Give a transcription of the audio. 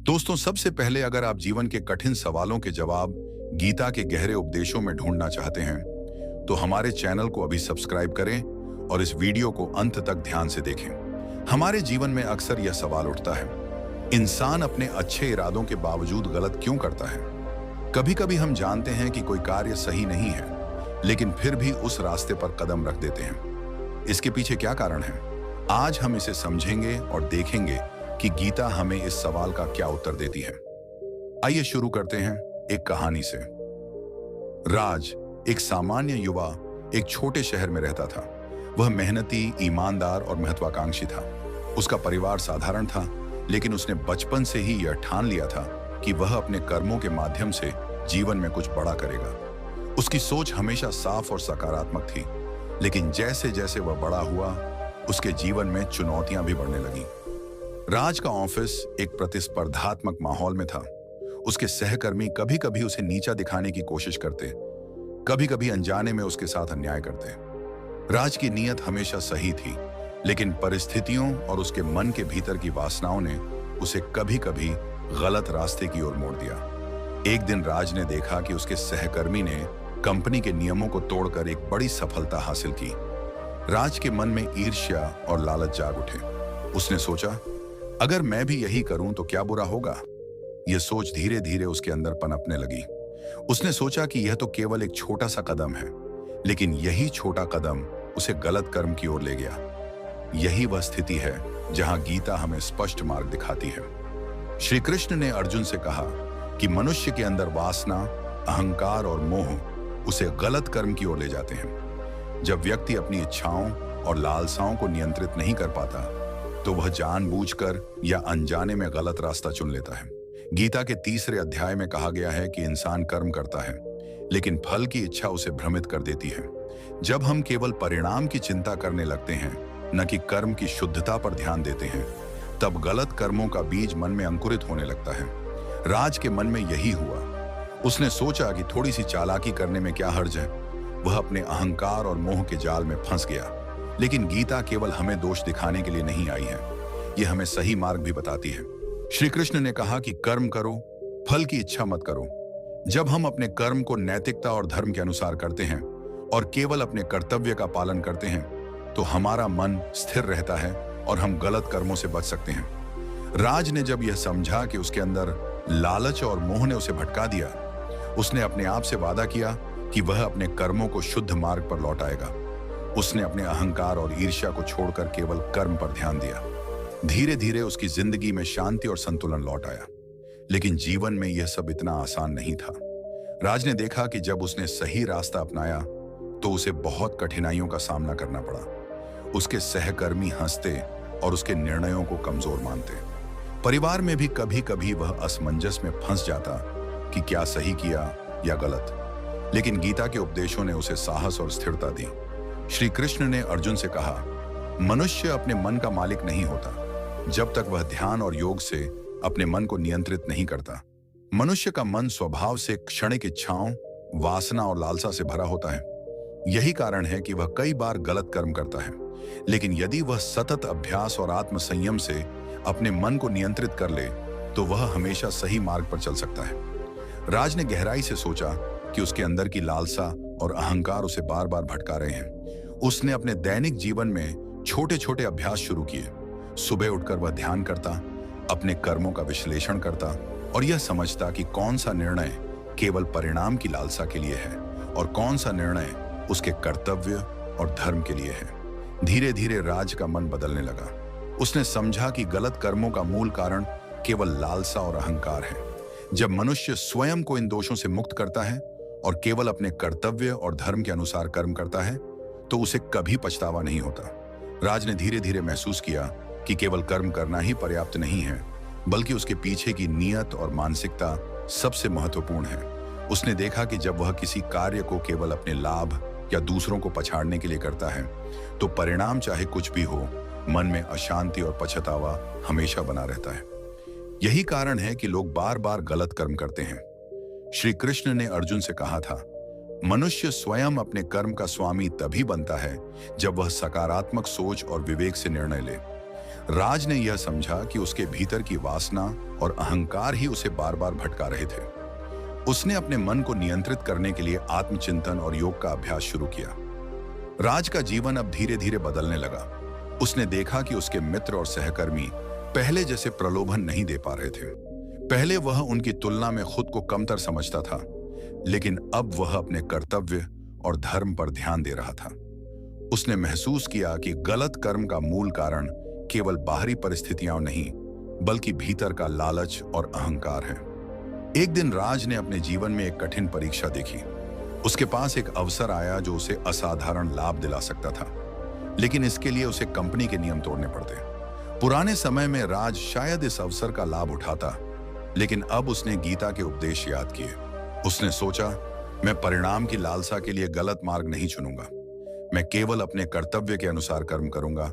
दोस्तों, सबसे पहले अगर आप जीवन के कठिन सवालों के जवाब गीता के गहरे उपदेशों में ढूंढना चाहते हैं, तो हमारे चैनल को अभी सब्सक्राइब करें और इस वीडियो को अंत तक ध्यान से देखें। हमारे जीवन में अक्सर यह सवाल उठता है, इंसान अपने अच्छे इरादों के बावजूद गलत क्यों करता है? कभी कभी हम जानते हैं कि कोई कार्य सही नहीं है, लेकिन फिर भी उस रास्ते पर कदम रख देते हैं। इसके पीछे क्या कारण है? आज हम इसे समझेंगे और देखेंगे कि गीता हमें इस सवाल का क्या उत्तर देती है। आइए शुरू करते हैं एक कहानी से। राज, एक सामान्य युवा, एक छोटे शहर में रहता था। वह मेहनती, ईमानदार और महत्वाकांक्षी था। उसका परिवार साधारण था, लेकिन उसने बचपन से ही यह ठान लिया था कि वह अपने कर्मों के माध्यम से जीवन में कुछ बड़ा करेगा। उसकी सोच हमेशा साफ और सकारात्मक थी, लेकिन जैसे जैसे वह बड़ा हुआ, उसके जीवन में चुनौतियां भी बढ़ने लगीं। राज का ऑफिस एक प्रतिस्पर्धात्मक माहौल में था। उसके सहकर्मी कभी कभी उसे नीचा दिखाने की कोशिश करते, कभी कभी अनजाने में उसके साथ अन्याय करते। राज की नीयत हमेशा सही थी, लेकिन परिस्थितियों और उसके मन के भीतर की वासनाओं ने उसे कभी कभी गलत रास्ते की ओर मोड़ दिया। एक दिन राज ने देखा कि उसके सहकर्मी ने कंपनी के नियमों को तोड़कर एक बड़ी सफलता हासिल की। राज के मन में ईर्ष्या और लालच जाग उठे। उसने सोचा, अगर मैं भी यही करूं तो क्या बुरा होगा? यह सोच धीरे धीरे उसके अंदर पनपने लगी। उसने सोचा कि यह तो केवल एक छोटा सा कदम है, लेकिन यही छोटा कदम उसे गलत कर्म की ओर ले गया। यही वह स्थिति है जहां गीता हमें स्पष्ट मार्ग दिखाती है। श्री कृष्ण ने अर्जुन से कहा कि मनुष्य के अंदर वासना, अहंकार और मोह उसे गलत कर्म की ओर ले जाते हैं। जब व्यक्ति अपनी इच्छाओं और लालसाओं को नियंत्रित नहीं कर पाता, तो वह जानबूझकर या अनजाने में गलत रास्ता चुन लेता है। गीता के 3 अध्याय में कहा गया है कि इंसान कर्म करता है, लेकिन फल की इच्छा उसे भ्रमित कर देती है। जब हम केवल परिणाम की चिंता करने लगते हैं, न कि कर्म की शुद्धता पर ध्यान देते हैं, तब गलत कर्मों का बीज मन में अंकुरित होने लगता है। राज के मन में यही हुआ। उसने सोचा कि थोड़ी सी चालाकी करने में क्या हर्ज है। वह अपने अहंकार और मोह के जाल में फंस गया। लेकिन गीता केवल हमें दोष दिखाने के लिए नहीं आई है, यह हमें सही मार्ग भी बताती है। श्री कृष्ण ने कहा कि कर्म करो, फल की इच्छा मत करो। जब हम अपने कर्म को नैतिकता और धर्म के अनुसार करते हैं और केवल अपने कर्तव्य का पालन करते हैं, तो हमारा मन स्थिर रहता है और हम गलत कर्मों से बच सकते हैं। राज ने जब यह समझा कि उसके अंदर लालच और मोह ने उसे भटका दिया, उसने अपने आप से वादा किया कि वह अपने कर्मों को शुद्ध मार्ग पर लौटाएगा। उसने अपने अहंकार और ईर्ष्या को छोड़कर केवल कर्म पर ध्यान दिया। धीरे धीरे उसकी जिंदगी में शांति और संतुलन लौट आया। लेकिन जीवन में यह सब इतना आसान नहीं था। राज ने देखा कि जब उसने सही रास्ता अपनाया, तो उसे बहुत कठिनाइयों का सामना करना पड़ा। उसके सहकर्मी हंसते और उसके निर्णयों को कमजोर मानते। परिवार में भी कभी कभी वह असमंजस में फंस जाता कि क्या सही किया या गलत। लेकिन गीता के उपदेशों ने उसे साहस और स्थिरता दी। श्री कृष्ण ने अर्जुन से कहा, मनुष्य अपने मन का मालिक नहीं होता, जब तक वह ध्यान और योग से अपने मन को नियंत्रित नहीं करता। मनुष्य का मन स्वभाव से क्षणिक इच्छाओं, वासना और लालसा से भरा होता है। यही कारण है कि वह कई बार गलत कर्म करता है। लेकिन यदि वह सतत अभ्यास और आत्म संयम से अपने मन को नियंत्रित कर ले, तो वह हमेशा सही मार्ग पर चल सकता है। राज ने गहराई से सोचा कि उसके अंदर की लालसा और अहंकार उसे बार बार भटका रहे हैं। उसने अपने दैनिक जीवन में छोटे छोटे अभ्यास शुरू किए। सुबह उठकर वह ध्यान करता, अपने कर्मों का विश्लेषण करता और यह समझता कि कौन सा निर्णय केवल परिणाम की लालसा के लिए है और कौन सा निर्णय उसके कर्तव्य और धर्म के लिए है। धीरे धीरे राज का मन बदलने लगा। उसने समझा कि गलत कर्मों का मूल कारण केवल लालसा और अहंकार है। जब मनुष्य स्वयं को इन दोषों से मुक्त करता है और केवल अपने कर्तव्य और धर्म के अनुसार कर्म करता है, तो उसे कभी पछतावा नहीं होता। राज ने धीरे धीरे महसूस किया कि केवल कर्म करना ही पर्याप्त नहीं है, बल्कि उसके पीछे की नीयत और मानसिकता सबसे महत्वपूर्ण है। उसने देखा कि जब वह किसी कार्य को केवल अपने लाभ या दूसरों को पछाड़ने के लिए करता है, तो परिणाम चाहे कुछ भी हो, मन में अशांति और पछतावा हमेशा बना रहता है। यही कारण है कि लोग बार बार गलत कर्म करते हैं। श्री कृष्ण ने अर्जुन से कहा था, मनुष्य स्वयं अपने कर्म का स्वामी तभी बनता है जब वह सकारात्मक सोच और विवेक से निर्णय ले। राज ने यह समझा कि उसके भीतर की वासना और अहंकार ही उसे बार बार भटका रहे थे। उसने अपने मन को नियंत्रित करने के लिए आत्मचिंतन और योग का अभ्यास शुरू किया। राज का जीवन अब धीरे धीरे बदलने लगा। उसने देखा कि उसके मित्र और सहकर्मी पहले जैसे प्रलोभन नहीं दे पा रहे थे। पहले वह उनकी तुलना में खुद को कमतर समझता था, लेकिन अब वह अपने कर्तव्य और धर्म पर ध्यान दे रहा था। उसने महसूस किया कि गलत कर्म का मूल कारण केवल बाहरी परिस्थितियां नहीं, बल्कि भीतर का लालच और अहंकार है। एक दिन राज ने अपने जीवन में एक कठिन परीक्षा देखी। उसके पास एक अवसर आया जो उसे असाधारण लाभ दिला सकता था, लेकिन इसके लिए उसे कंपनी के नियम तोड़ने पड़ते। पुराने समय में राज शायद इस अवसर का लाभ उठाता, लेकिन अब उसने गीता के उपदेश याद किए। उसने सोचा, मैं परिणाम की लालसा के लिए गलत मार्ग नहीं चुनूंगा। मैं केवल अपने कर्तव्य के अनुसार कर्म करूंगा